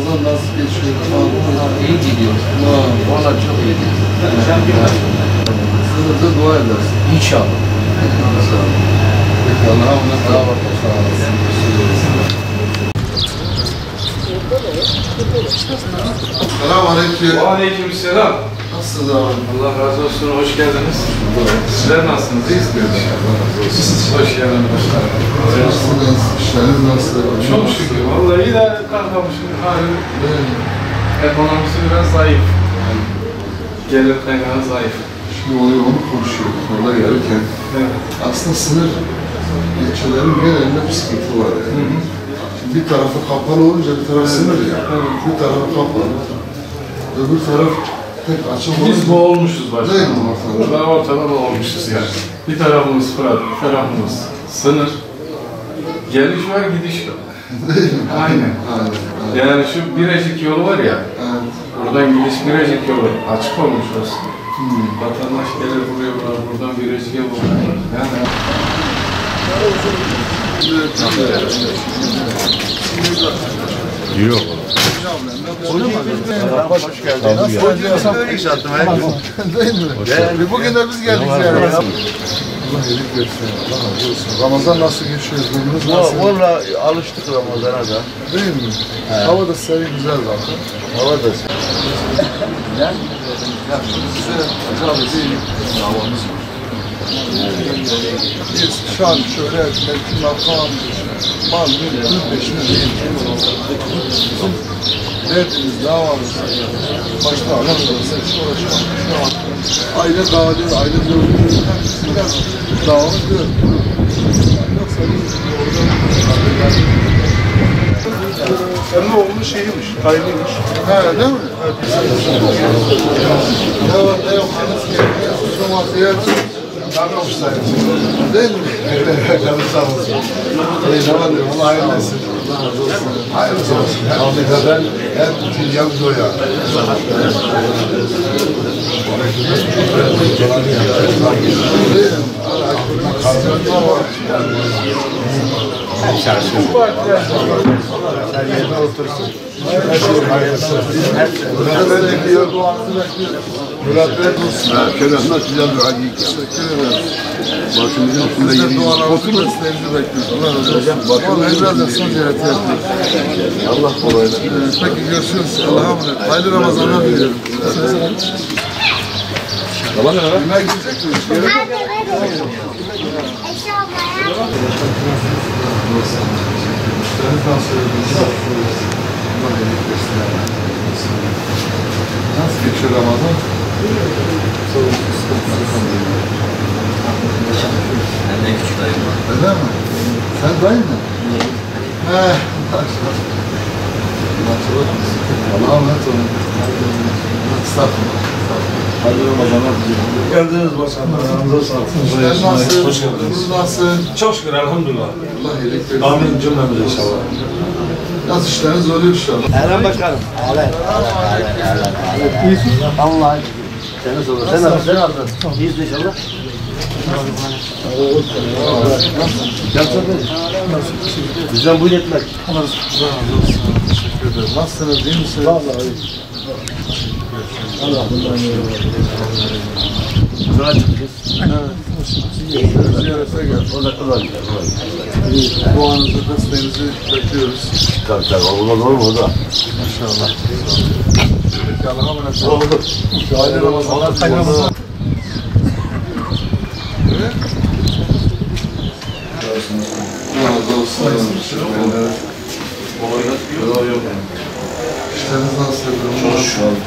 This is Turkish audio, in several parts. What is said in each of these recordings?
Ramazan nasıl geçiyor? İyi gidiyor. Valla çok iyi gidiyor. Siz de dua edersiniz. İnşallah. Peki Allah'a emanet olun. Sağ olasın. Selamünaleyküm. Aleykümselam. Nasılsınız abi? Allah razı olsun, hoş geldiniz. Sizler nasılsınız? İyiyiz mi? Hoş geldiniz. Nasılsınız? İşleriniz nasıl? Çok şükür. Vallahi iyi de kalkamışım. Hali ekonomisi biraz zayıf. Gelir kaynağı zayıf. Şimdi onu konuşuyorduk orada gelirken. Evet. Aslında sınır ilçelerin genelinde bir sıkıntı var yani. Şimdi bir tarafı kapalı olunca bir taraf sınır ya. Bir tarafı kapalı. Öbür taraf pek açık olunca. Biz boğulmuşuz Değil başkanım. mi ortada? Ortada boğulmuşuz yani. Bir tarafımız Fırat, bir tarafımız sınır. Geliş var, gidiş var. Değil mi? Aynen. Aynen. Yani şu Birecik yolu var ya, Evet. buradan gidiş Birecik yolu açık olmuş aslında. Vatandaş gelir buraya, buradan Birecik'e vuruyor. Yani Yok. Hoş geldiniz. Böyle iş attım. Değil mi? Yani bugün de biz geldik ziyaret. Allah iyilik versin. Allah razı olsun. Ramazan nasıl geçiyor? Günümüz nasıl? Valla alıştık Ramazan'a da. Değil mi? Hava da serin güzel zaten. Hava da Ya şimdi size acaba bir davamız var. Biz şu an şöyle belki makam, mal, mülk peşine değil. Bizim derdimiz, davamız, başta Allah'ın seçti uğraşmak. Şu an aile dağılıyor, aile dövülüyor. Biraz davamız diyor. Yoksa biz oradan Senin oğlunun şeyiymiş, kaynıymış. ha, değil mi? Evet, evet. Değil mi? Canım sağ olsun. Ne var diyorum, Allah hayırlı etsin. Allah razı olsun. Hayırlısı olsun. Afrika'dan hep bütün yan doya. Sen yerine otursun. Her şey hayırlısı. Murat Bey bekliyor. Murat Bey olsun. Kerem'den güzel bir hadi. Teşekkür ederim. Başımızın üstünde Biz de yeni dualarınızı desteğinizi bekliyoruz. Allah razı olsun. Vallahi biraz da son ziyareti yapıyoruz. Allah kolaylık. Peki görüşürüz. Allah'a emanet. Hayırlı Ramazanlar diliyorum. Yemeğe gidecek miyiz? Nasıl geçiyor Ramazan? Ben de küçük dayım var. Öyle mi? Sen dayın mı? He, maşallah. Maşallah. Allah'a emanet olun. Estağfurullah. Hayırlı Ramazanlar diliyorum. Geldiniz başkanım. Aranıza sağlık. İşler nasıl? Hoş geldiniz. Durumunuz nasıl? Çok şükür elhamdülillah. Allah iyilik versin. Amin cümlemize inşallah. Nasıl işleriniz oluyor inşallah? Eren Başkanım. Alen. Allah. Sen nasıl? Sen nasıl? Sen nasıl? İyiyiz inşallah. Bizden bu yetmez. Allah razı olsun. Teşekkür ederim. Nasılsınız? İyi misiniz? Vallahi iyi. Allah bundan Sonra çıkacağız. Ziyarete geldik. O da kolay. Duanızı, desteğinizi bekliyoruz. Tabii olmaz olur mu o da? İnşallah. Peki Allah'a emanet olun. Hayırlı Ramazanlar. Hayırlı Ramazanlar. Evet. Razı olsun. İşleriniz nasıl? Çok şükür.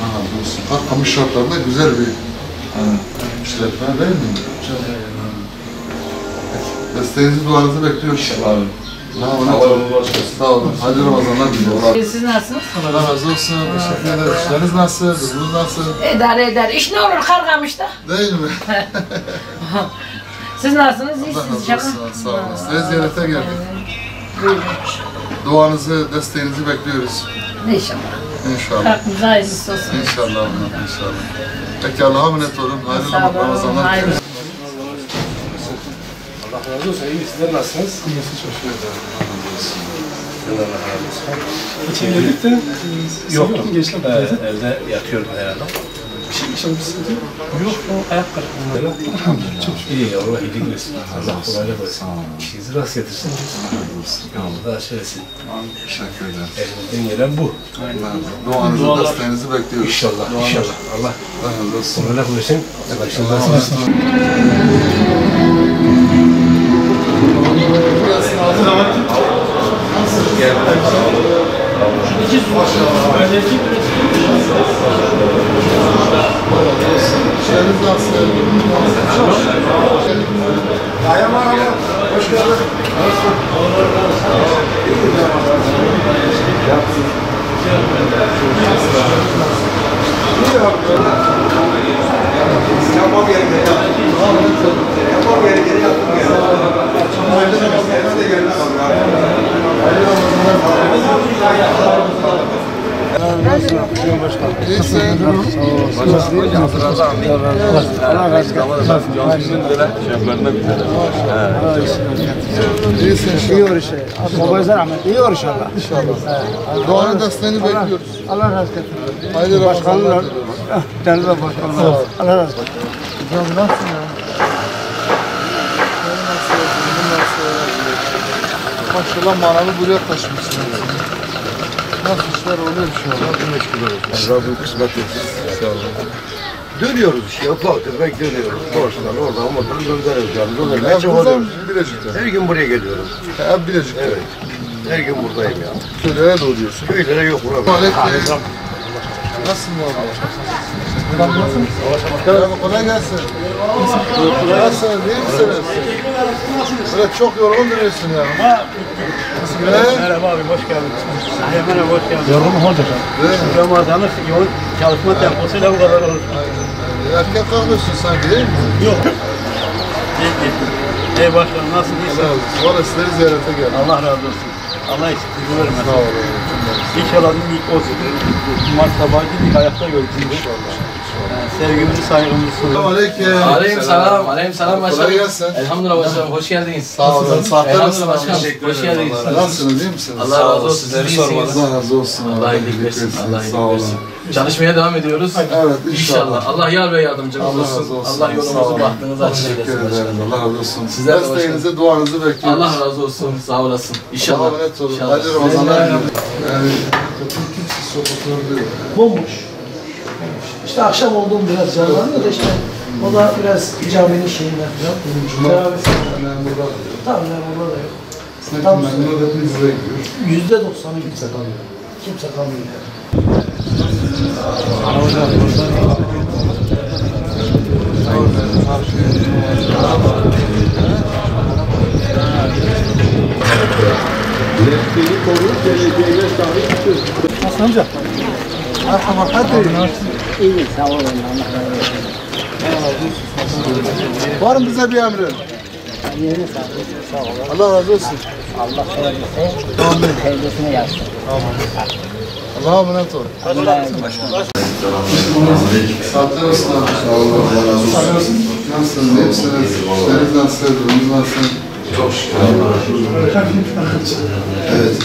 Razı olsun. Kamış şartlarında güzel bir işletme değil mi? Desteğinizi, duanızı bekliyoruz. İnşallah abi. Sağ olun. Hayırlı Ramazanlar diliyorum. Siz nasılsınız? Allah razı olsun. Teşekkür ederiz. İşleriniz nasıl? Durumunuz nasıl? İdare eder. İş ne olur Kargamış'ta. Değil mi? Siz nasılsınız? Allah İyisiniz razı inşallah. olsun. Sağ olun. Size ziyarete geldik. Buyurun. Duanızı, desteğinizi bekliyoruz. İnşallah. İnşallah. Hakkınızda hayırlısı olsun. İnşallah. İnşallah. Peki Allah'a emanet olun. Sağ Hayırlı olun. Ramazanlar. Hayırlı. Allah razı olsun. İyi. Sizler nasılsınız? İyisi çok şükür ederim. Allah razı olsun. Geçenlik de Yoktu. Geçti. Evde yatıyordum herhalde. İnşallah bir sıkıntı yok. Yok, o ayak kırıklığında. Çok iyi ya, Allah iyilik versin. Allah kolaylık versin. İşinizi rast getirsin. Allah şöylesin. Teşekkürler. Elimizden gelen bu. Duanızı, desteğinizi bekliyoruz. İnşallah, inşallah. Allah Allah razı olsun. kolaylık versin. İşinizi rast getirsin. İşleriniz nasıl? Dayı merhaba. Hoş geldin. Yapmam gerekli. Yapmam gerekli. İyisin. İyisin. İyi olur şey. Babazlar Ahmet iyi olur inşallah. İnşallah. Duanı desteğini bekliyoruz. Allah razı olsun. Hayırlı Başkanlar, Ramazanlar. değerli başkanlar. Allah razı olsun. Hocam nasılsın ya? Maşallah manavı buraya taşımışsın. Nasıl işler oluyor inşallah? Rabbim kısmet etsin. Sağ olun. Dönüyoruz işte, ufak tefek dönüyoruz. Borçtan, oradan, oradan gönderiyoruz yani. Dönermeye Ya buradan çabalıyoruz. Bilecik'ten. Her gün buraya geliyorum. Hep Bilecik'ten. Evet. Her gün buradayım ya. Köylere doğruyorsun. Köylere yok uğramıyorum. Aleyküm. Nasılsın abi? Merhaba, kolay gelsin. Nasılsınız, iyi misiniz? Böyle çok yorgun duruyorsun ya. Merhaba abi hoş geldin. Merhaba hoş geldin. Yorgun mu olacak? Ramazan'ın yoğun çalışma temposuyla bu kadar olur. Erken kalkıyorsun sanki değil mi? Yok. Ey başkanım nasıl iyisin? Allah razı olsun. Valla sizleri ziyarete geldim. Allah razı olsun. Allah eksikliğini vermesin. Sağ olun. İnşallah ilk olsun. Mart sabahı gittik ayakta gördük. Sevgimizi saygımızı sunuyoruz. Aleyküm. Aleykümselam, aleykümselam Kolay başkanım. gelsin. Elhamdülillah başkanım, hoş geldiniz. Sağ olun. Sahte Elhamdülillah nasılsın? başkanım, Teşekkür hoş geldiniz. Nasılsınız, iyi misiniz? Allah razı olsun, sizleri sormalı. Allah razı olsun. Allah iyilik versin, Allah Sağ iyilik olun. versin. Çalışmaya devam ediyoruz. Evet, İnşallah. Allah yar ve yardımcımız Allah razı olsun. olsun. Allah Sağ yolumuzu, olun. bahtınızı açık Teşekkür eylesin ederim. başkanım. Allah razı olsun. Sizler de Desteğinizi, duanızı bekliyoruz. Allah razı olsun, sağ olasın. İnşallah. Allah'a emanet olun. İnşallah. Hayırlı Ramazanlar diliyorum. Yani kimsiz sokaklarda yok. Bomboş. İşte akşam olduğum biraz canlanıyor da işte o da biraz caminin şeyinden falan. Teravih. Memurlar. Tamam memurlar da yok. Sanki Tam memurlar hep izle gidiyor. %90'ı kimse kalmıyor. Kimse kalmıyor. Nasıl amca? Merhaba, hadi. İyi sağ olun. Var mı bize bir emrin? Yerine sağ olun. Allah razı olsun. Allah hayırlısı. Hayırlısını yapsın. Allah'a emanet ol. Allah razı olsun. Saatler olsun abi. Sağ olun. Allah razı olsun. Nasılsınız? İyi misiniz? İşleriniz nasıl? Durumunuz nasıl? Çok şükür. Evet.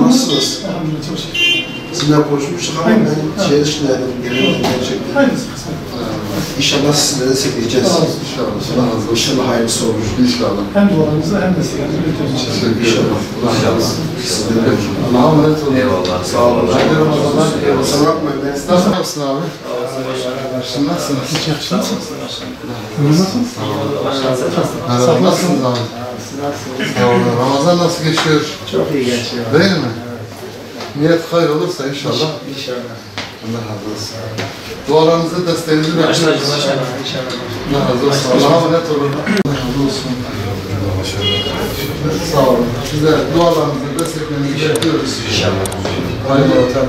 Nasılsınız? Çok şükür. Sizinle konuşmuştuk ama ben şehir dışındaydım. Gerçekten. Aynısı. İnşallah sizinle destekleyeceğiz. İnşallah. Allah razı olsun. İnşallah hayırlısı olur. İnşallah. Hem dualarınızı hem de sigarını üretiyoruz. Teşekkür ederim. Allah razı olsun. Sizden de. Allah'a emanet olun. Eyvallah. Sağ olun. Hayırlı Ramazanlar. Kusura bakmayın. Ben Nasıl yapsın abi? Şimdi nasılsınız? Nasılsınız? Merhaba, nasılsınız abi? Sağ olun. Ramazan nasıl geçiyor? çok iyi geçiyor. Değil mi? Niyet hayır olursa inşallah. İnşallah. Allah razı olsun. Dualarınızı, desteğinizi bekliyoruz. Allah razı olsun. Allah'a emanet olun. Allah razı olsun. Sağ olun. Size dualarınızı, desteklerinizi bekliyoruz. İnşallah. Hayırlı olsun.